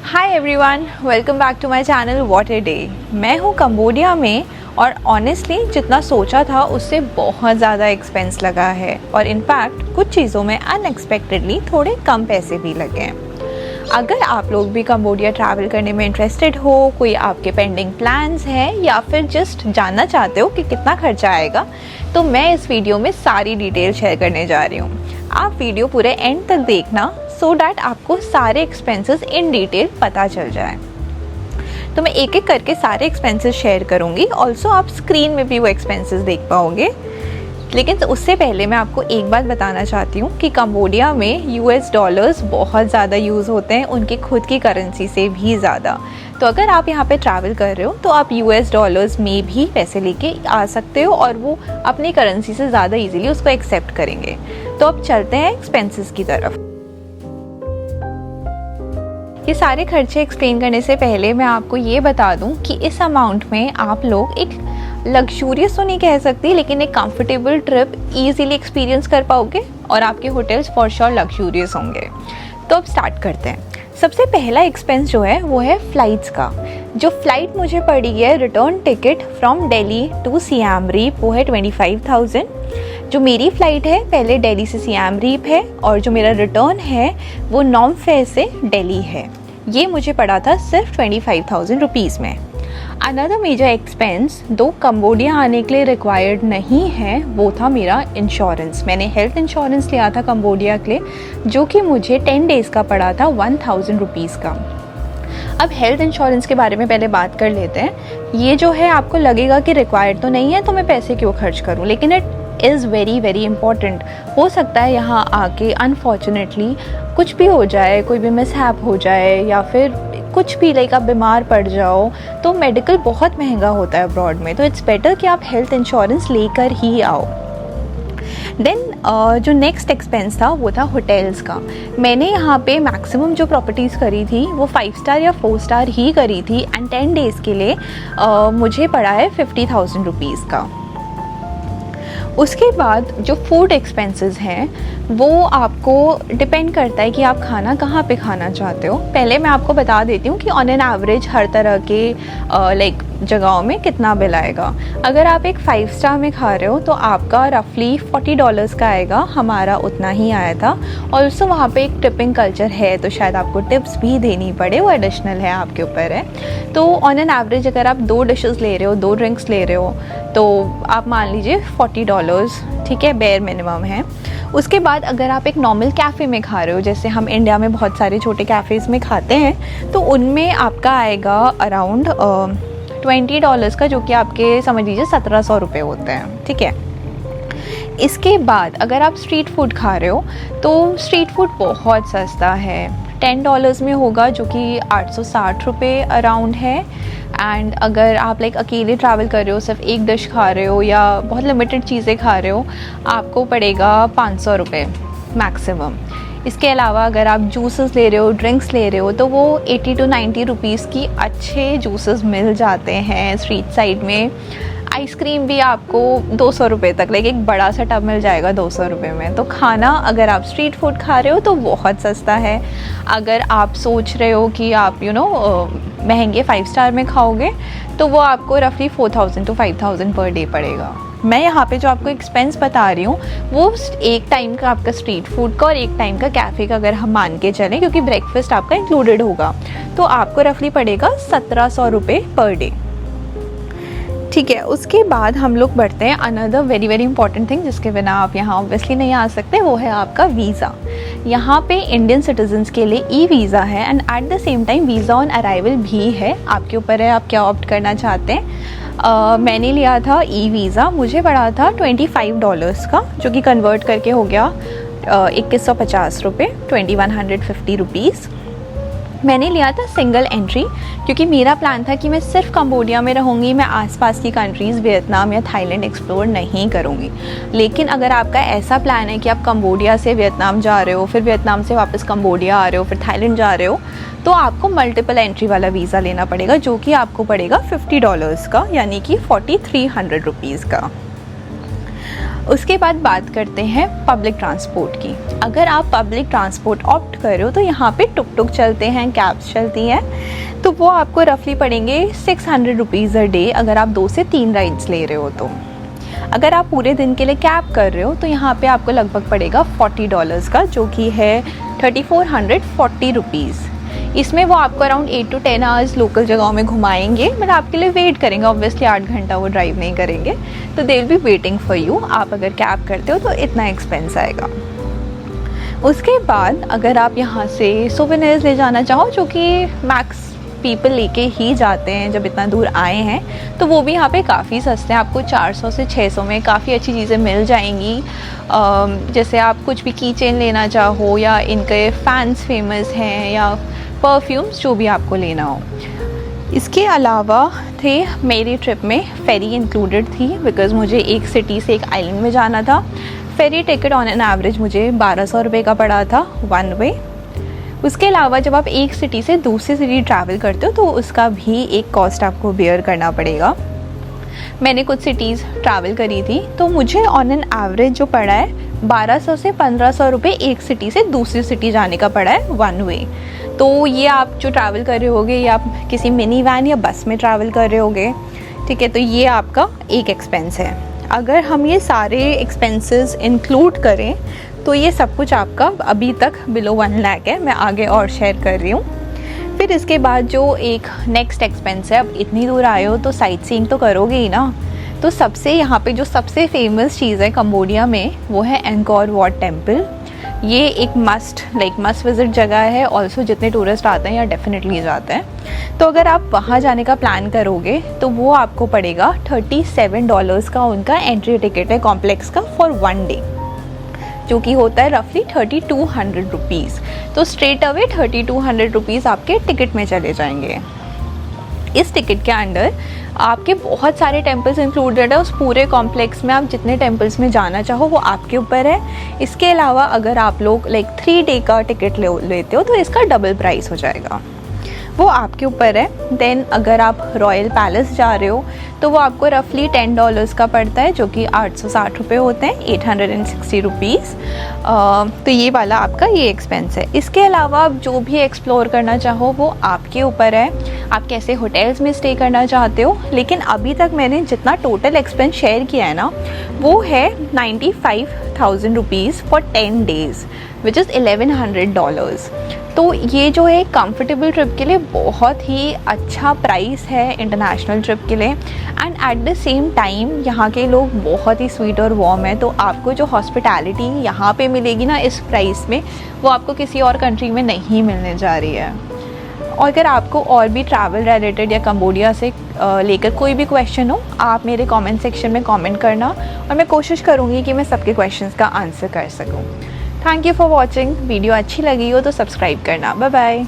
Hi everyone, welcome back to my channel what a day. मैं हूँ Cambodia में और ऑनेस्टली जितना सोचा था उससे बहुत ज़्यादा एक्सपेंस लगा है और इनफैक्ट कुछ चीज़ों में अनएक्सपेक्टेडली थोड़े कम पैसे भी लगे हैं। अगर आप लोग भी कंबोडिया ट्रैवल करने में इंटरेस्टेड हो, कोई आपके पेंडिंग प्लान्स हैं या फिर जस्ट जानना चाहते हो कि कितना खर्चा आएगा, तो मैं इस वीडियो में सारी डिटेल शेयर करने जा रही हूँ। आप वीडियो पूरे एंड तक देखना सो डैट आपको सारे एक्सपेंसेस इन डिटेल पता चल जाए। तो मैं एक एक करके सारे एक्सपेंसेस शेयर करूँगी। ऑल्सो आप स्क्रीन में भी वो एक्सपेंसेस देख पाओगे। लेकिन तो उससे पहले मैं आपको एक बात बताना चाहती हूँ कि कंबोडिया में यूएस डॉलर्स बहुत ज़्यादा यूज़ होते हैं, उनकी खुद की करेंसी से भी ज़्यादा। तो अगर आप यहाँ पे ट्रैवल कर रहे हो तो आप यूएस डॉलर्स में भी पैसे लेके आ सकते हो और वो अपनी करेंसी से ज़्यादा इजीली उसको एक्सेप्ट करेंगे। तो अब चलते हैं एक्सपेंसेस की तरफ। ये सारे खर्चे एक्सप्लेन करने से पहले मैं आपको ये बता दूं कि इस अमाउंट में आप लोग एक लग्जूरियस तो नहीं कह सकती, लेकिन एक कंफर्टेबल ट्रिप इजीली एक्सपीरियंस कर पाओगे और आपके होटल्स फॉर श्योर लग्जूरियस होंगे। तो अब स्टार्ट करते हैं। सबसे पहला एक्सपेंस जो है वो है फ़्लाइट्स का। जो फ़्लाइट मुझे पड़ी है return ticket from Delhi to Siem Reap वो है 25,000। जो मेरी फ़्लाइट है पहले दिल्ली से सियाम रीप है और जो मेरा रिटर्न है वो नॉमफे से दिल्ली है। ये मुझे पड़ा था सिर्फ 25,000 रुपीज़ में। अनदर मेजर एक्सपेंस दो कंबोडिया आने के लिए रिक्वायर्ड नहीं है, वो था मेरा इंश्योरेंस। मैंने हेल्थ इंश्योरेंस लिया था कंबोडिया के लिए, जो कि मुझे 10 डेज़ का पड़ा था 1,000 रुपीज़ का। अब हेल्थ इंश्योरेंस के बारे में पहले बात कर लेते हैं। ये जो है आपको लगेगा कि रिक्वायर्ड तो नहीं है तो मैं पैसे क्यों खर्च करूँ, लेकिन it is very very important. हो सकता है यहाँ आके अनफॉर्चुनेटली कुछ भी हो जाए, कोई भी मिसहैप हो जाए या फिर कुछ भी लाइक आप बीमार पड़ जाओ, तो मेडिकल बहुत महंगा होता है अब्रॉड में। तो इट्स बेटर कि आप हेल्थ इंश्योरेंस लेकर ही आओ। देन जो नेक्स्ट एक्सपेंस था वो था होटल्स का। मैंने यहाँ पे मैक्सिमम जो प्रॉपर्टीज़ करी थी वो 5 स्टार या 4 स्टार ही करी थी एंड 10 डेज़ के लिए मुझे पड़ा है 50,000 रुपीज़ का। उसके बाद जो फूड एक्सपेंसेस हैं वो आपको डिपेंड करता है कि आप खाना कहाँ पे खाना चाहते हो। पहले मैं आपको बता देती हूँ कि ऑन एन एवरेज हर तरह के लाइक जगहों में कितना बिल आएगा। अगर आप एक 5 स्टार में खा रहे हो तो आपका रफली $40 का आएगा, हमारा उतना ही आया था। और उससे वहाँ पे एक टिपिंग कल्चर है तो शायद आपको टिप्स भी देनी पड़े, वो एडिशनल है, आपके ऊपर है। तो ऑन एन एवरेज अगर आप 2 डिशेस ले रहे हो, 2 ड्रिंक्स ले रहे हो, तो आप मान लीजिए $40, ठीक है, बेयर मिनिमम है। उसके बाद अगर आप एक नॉर्मल कैफ़े में खा रहे हो, जैसे हम इंडिया में बहुत सारे छोटे कैफ़ेज़ में खाते हैं, तो उनमें आपका आएगा अराउंड $20 का, जो कि आपके समझ लीजिए 1,700 रुपये होते हैं, ठीक है। इसके बाद अगर आप स्ट्रीट फूड खा रहे हो तो स्ट्रीट फूड बहुत सस्ता है, $10 में होगा, जो कि 860 रुपये अराउंड है। एंड अगर आप लाइक अकेले ट्रैवल कर रहे हो, सिर्फ एक डिश खा रहे हो या बहुत लिमिटेड चीज़ें खा रहे हो, आपको पड़ेगा 500 रुपये मैक्सिमम। इसके अलावा अगर आप जूसेस ले रहे हो, ड्रिंक्स ले रहे हो, तो वो 80 to 90 रुपीज़ की अच्छे जूसेस मिल जाते हैं स्ट्रीट साइड में। आइसक्रीम भी आपको 200 रुपये तक, लाइक एक बड़ा सा टब मिल जाएगा 200 रुपये में। तो खाना अगर आप स्ट्रीट फूड खा रहे हो तो बहुत सस्ता है। अगर आप सोच रहे हो कि आप महंगे 5 स्टार में खाओगे तो वो आपको रफली 4,000 to 5,000 पर डे पड़ेगा। मैं यहाँ पे जो आपको एक्सपेंस बता रही हूँ वो एक टाइम का आपका स्ट्रीट फूड का और एक टाइम का कैफ़े का अगर हम मान के चलें, क्योंकि ब्रेकफास्ट आपका इंक्लूडेड होगा, तो आपको रफली पड़ेगा 1,700 रुपये पर डे, ठीक है। उसके बाद हम लोग बढ़ते हैं another very very important thing जिसके बिना आप यहाँ ऑब्वियसली नहीं आ सकते, वो है आपका वीज़ा। यहाँ पे इंडियन सिटीजन्स के लिए ई वीज़ा है and at the same time visa on arrival भी है। आपके ऊपर है आप क्या ऑप्ट करना चाहते हैं। मैंने लिया था ई वीज़ा, मुझे पड़ा था $25 का, जो कि कन्वर्ट करके हो गया 2,150 रुपये, 2,150 रुपीज़। मैंने लिया था सिंगल एंट्री, क्योंकि मेरा प्लान था कि मैं सिर्फ कंबोडिया में रहूँगी, मैं आसपास की कंट्रीज़ वियतनाम या थाईलैंड एक्सप्लोर नहीं करूँगी। लेकिन अगर आपका ऐसा प्लान है कि आप कंबोडिया से वियतनाम जा रहे हो, फिर वियतनाम से वापस कंबोडिया आ रहे हो, फिर थाईलैंड जा रहे हो, तो आपको मल्टीपल एंट्री वाला वीज़ा लेना पड़ेगा, जो कि आपको पड़ेगा $50 का, यानी कि 4,300 रुपीज़ का। उसके बाद बात करते हैं पब्लिक ट्रांसपोर्ट की। अगर आप पब्लिक ट्रांसपोर्ट ऑप्ट कर रहे हो तो यहाँ पे टुक टुक चलते हैं, कैब्स चलती हैं, तो वो आपको रफली पड़ेंगे 600 रुपीज़ अ डे अगर आप 2 से 3 राइड्स ले रहे हो तो। अगर आप पूरे दिन के लिए कैब कर रहे हो तो यहाँ पे आपको लगभग पड़ेगा $40 का, जो कि है 3440 रुपीज़। इसमें वो आपको अराउंड 8 to 10 आवर्स लोकल जगहों में घुमाएंगे, बट आपके लिए वेट करेंगे। ऑब्वियसली 8 घंटा वो ड्राइव नहीं करेंगे, तो they will be waiting for you. आप अगर कैब करते हो तो इतना एक्सपेंस आएगा। उसके बाद अगर आप यहाँ से सोवेनिर्स ले जाना चाहो, जो कि मैक्स पीपल लेके ही जाते हैं जब इतना दूर आए हैं, तो वो भी यहाँ पे काफ़ी सस्ते हैं। आपको 400 से 600 में काफ़ी अच्छी चीज़ें मिल जाएंगी। जैसे आप कुछ भी की चेन लेना चाहो, या इनके फैंस फेमस हैं, या परफ्यूम्स, जो भी आपको लेना हो। इसके अलावा थे मेरी ट्रिप में फेरी इंक्लूडेड थी, बिकॉज़ मुझे एक सिटी से एक आइलैंड में जाना था। फेरी टिकट ऑन एन एवरेज मुझे 1200 रुपये का पड़ा था वन वे। उसके अलावा जब आप एक सिटी से दूसरी सिटी ट्रैवल करते हो तो उसका भी एक कॉस्ट आपको बेयर करना पड़ेगा। मैंने कुछ सिटीज़ ट्रैवल करी थी, तो मुझे ऑन एन एवरेज जो पड़ा है 1200 से 1500 रुपये एक सिटी से दूसरी सिटी जाने का पड़ा है वन वे। तो ये आप जो ट्रैवल कर रहे होगे, या आप किसी मिनी वैन या बस में ट्रैवल कर रहे होगे, ठीक है, तो ये आपका एक एक्सपेंस है। अगर हम ये सारे एक्सपेंसेस इंक्लूड करें तो ये सब कुछ आपका अभी तक बिलो 1 लाख है। मैं आगे और शेयर कर रही हूँ। फिर इसके बाद जो एक नेक्स्ट एक्सपेंस है, अब इतनी दूर आए हो तो साइट सीइंग तो करोगे ही ना। तो सबसे यहाँ पे जो सबसे फेमस चीज़ है कंबोडिया में, वो है एंकोर वॉट टेम्पल। ये एक मस्ट विज़िट जगह है। ऑल्सो जितने टूरिस्ट आते हैं या डेफिनेटली जाते हैं, तो अगर आप वहाँ जाने का प्लान करोगे तो वो आपको पड़ेगा $37 का उनका एंट्री टिकट है कॉम्प्लेक्स का फॉर 1 डे, जो कि होता है रफली 3200 रुपीज़। तो स्ट्रेट अवे 3200 रुपीज़ आपके टिकट में चले जाएंगे। इस टिकट के अंडर आपके बहुत सारे टेम्पल्स इंक्लूडेड है। उस पूरे कॉम्प्लेक्स में आप जितने टेम्पल्स में जाना चाहो वो आपके ऊपर है। इसके अलावा अगर आप लोग 3 डे का टिकट लेते हो तो इसका डबल प्राइस हो जाएगा, वो आपके ऊपर है। देन अगर आप रॉयल पैलेस जा रहे हो तो वो आपको रफली $10 का पड़ता है, जो कि 860 रुपये होते हैं, 860 रुपीज़। तो ये वाला आपका ये एक्सपेंस है। इसके अलावा आप जो भी एक्सप्लोर करना चाहो वो आपके ऊपर है, आप कैसे होटल्स में स्टे करना चाहते हो। लेकिन अभी तक मैंने जितना टोटल एक्सपेंस शेयर किया है ना, वो है 95,000 rupees for 10 days, which is $1100। तो ये जो है कंफर्टेबल ट्रिप के लिए बहुत ही अच्छा प्राइस है इंटरनेशनल ट्रिप के लिए। And at the same time यहाँ के लोग बहुत ही स्वीट और वार्म है। तो आपको जो हॉस्पिटैलिटी यहाँ पे मिलेगी ना इस प्राइस में, वो आपको किसी और कंट्री में नहीं मिलने जा रही है। और अगर आपको और भी ट्रैवल रिलेटेड या कंबोडिया से लेकर कोई भी क्वेश्चन हो, आप मेरे कमेंट सेक्शन में कमेंट करना, और मैं कोशिश करूँगी कि मैं सबके क्वेश्चंस का आंसर कर सकूँ। Thank you for watching. Video अच्छी लगी हो तो सब्सक्राइब करना। Bye bye.